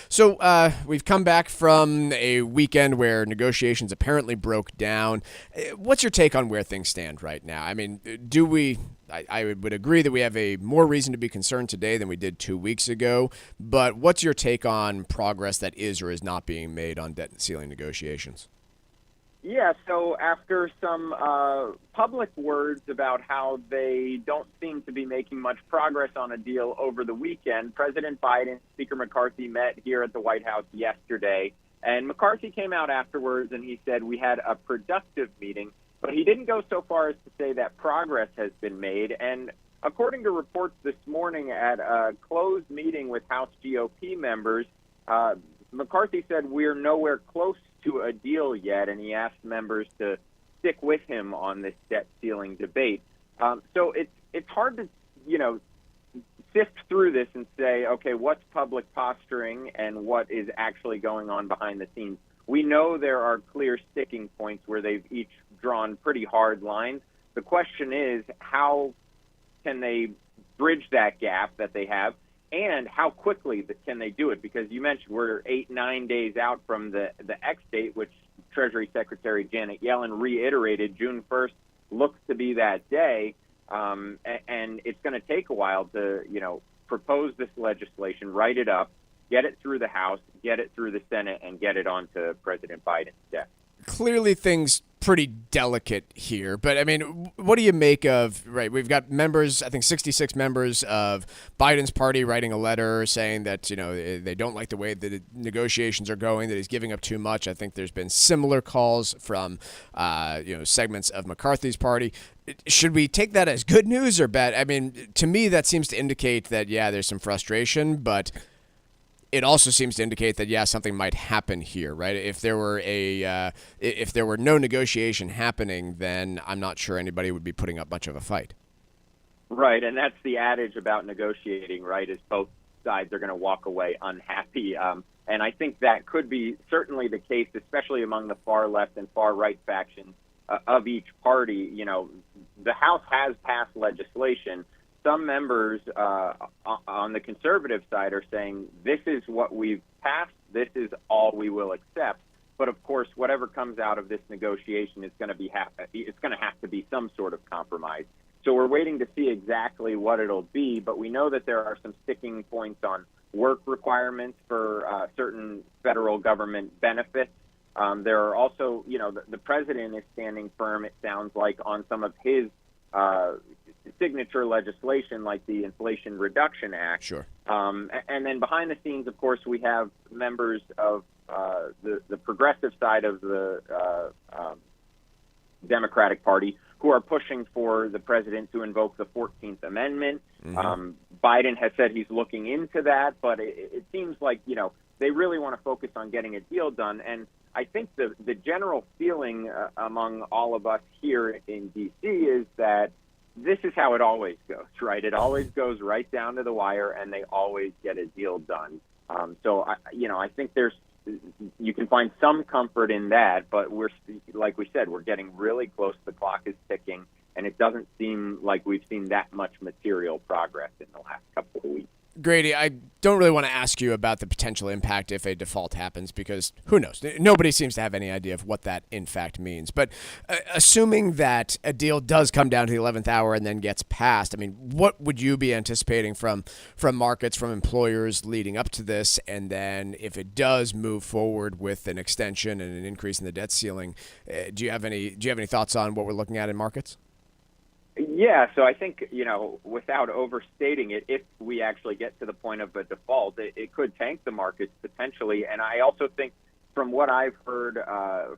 So we've come back from a weekend where negotiations apparently broke down. What's your take on where things stand right now? I mean, do we? I would agree that we have a more reason to be concerned today than we did 2 weeks ago. But what's your take on progress that is or is not being made on debt ceiling negotiations? Yeah, so after some public words about how they don't seem to be making much progress on a deal over the weekend, President Biden and Speaker McCarthy met here at the White House yesterday. And McCarthy came out afterwards and he said, "We had a productive meeting," but he didn't go so far as to say that progress has been made. And according to reports this morning at a closed meeting with House GOP members, McCarthy said, "We're nowhere close to a deal yet," and he asked members to stick with him on this debt ceiling debate. So it's hard to, sift through this and say, okay, what's public posturing and what is actually going on behind the scenes. We know there are clear sticking points where they've each drawn pretty hard lines. The question is, how can they bridge that gap that they have? And how quickly can they do it? Because you mentioned we're 8-9 days out from the X date, which Treasury Secretary Janet Yellen reiterated June 1st looks to be that day. And it's going to take a while to, propose this legislation, write it up, get it through the House, get it through the Senate, and get it onto President Biden's desk. Clearly things pretty delicate here, but I mean, what do you make of, right, we've got members, I think 66 members of Biden's party writing a letter saying that, they don't like the way the negotiations are going, that he's giving up too much. I think there's been similar calls from, segments of McCarthy's party. Should we take that as good news or bad? I mean, to me, that seems to indicate that, there's some frustration, but it also seems to indicate that something might happen here, right? If there were if there were no negotiation happening, then I'm not sure anybody would be putting up much of a fight. Right, and that's the adage about negotiating, right? Is both sides are going to walk away unhappy, and I think that could be certainly the case, especially among the far left and far right factions of each party. The House has passed legislation. Some members on the conservative side are saying this is what we've passed, this is all we will accept. But of course, whatever comes out of this negotiation is going to it's going to have to be some sort of compromise. So we're waiting to see exactly what it'll be. But we know that there are some sticking points on work requirements for certain federal government benefits. There are also, the president is standing firm, it sounds like, on some of his signature legislation like the Inflation Reduction Act. Sure. And then behind the scenes, of course, we have members of the progressive side of the Democratic Party who are pushing for the president to invoke the 14th Amendment. Mm-hmm. Biden has said he's looking into that, but it seems like, they really want to focus on getting a deal done. And I think the general feeling among all of us here in D.C. is that this is how it always goes, right? It always goes right down to the wire, and they always get a deal done. So, I think you can find some comfort in that, but like we said, we're getting really close. The clock is ticking, and it doesn't seem like we've seen that much material progress in the last couple of weeks. Grady, I don't really want to ask you about the potential impact if a default happens because who knows? Nobody seems to have any idea of what that in fact means. But assuming that a deal does come down to the 11th hour and then gets passed, I mean, what would you be anticipating from markets, from employers leading up to this? And then if it does move forward with an extension and an increase in the debt ceiling, do you have any thoughts on what we're looking at in markets? Yeah, so I think, without overstating it, if we actually get to the point of a default, it could tank the markets potentially. And I also think from what I've heard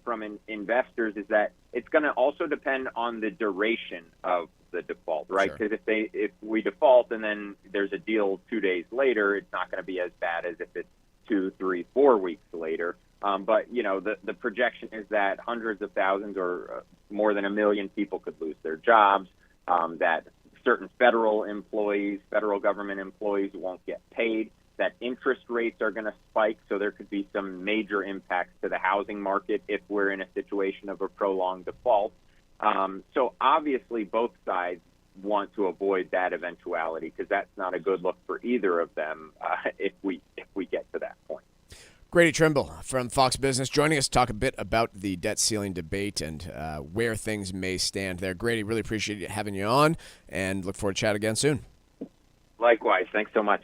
from investors is that it's going to also depend on the duration of the default, right? Because if we default and then there's a deal 2 days later, it's not going to be as bad as if it's 2, 3, 4 weeks later. But, the projection is that hundreds of thousands or more than 1 million people could lose their jobs. That certain federal government employees won't get paid, that interest rates are going to spike, so there could be some major impacts to the housing market if we're in a situation of a prolonged default. So obviously both sides want to avoid that eventuality because that's not a good look for either of them if we get to that point. Grady Trimble from Fox Business joining us to talk a bit about the debt ceiling debate and where things may stand there. Grady, really appreciate having you on and look forward to chat again soon. Likewise. Thanks so much.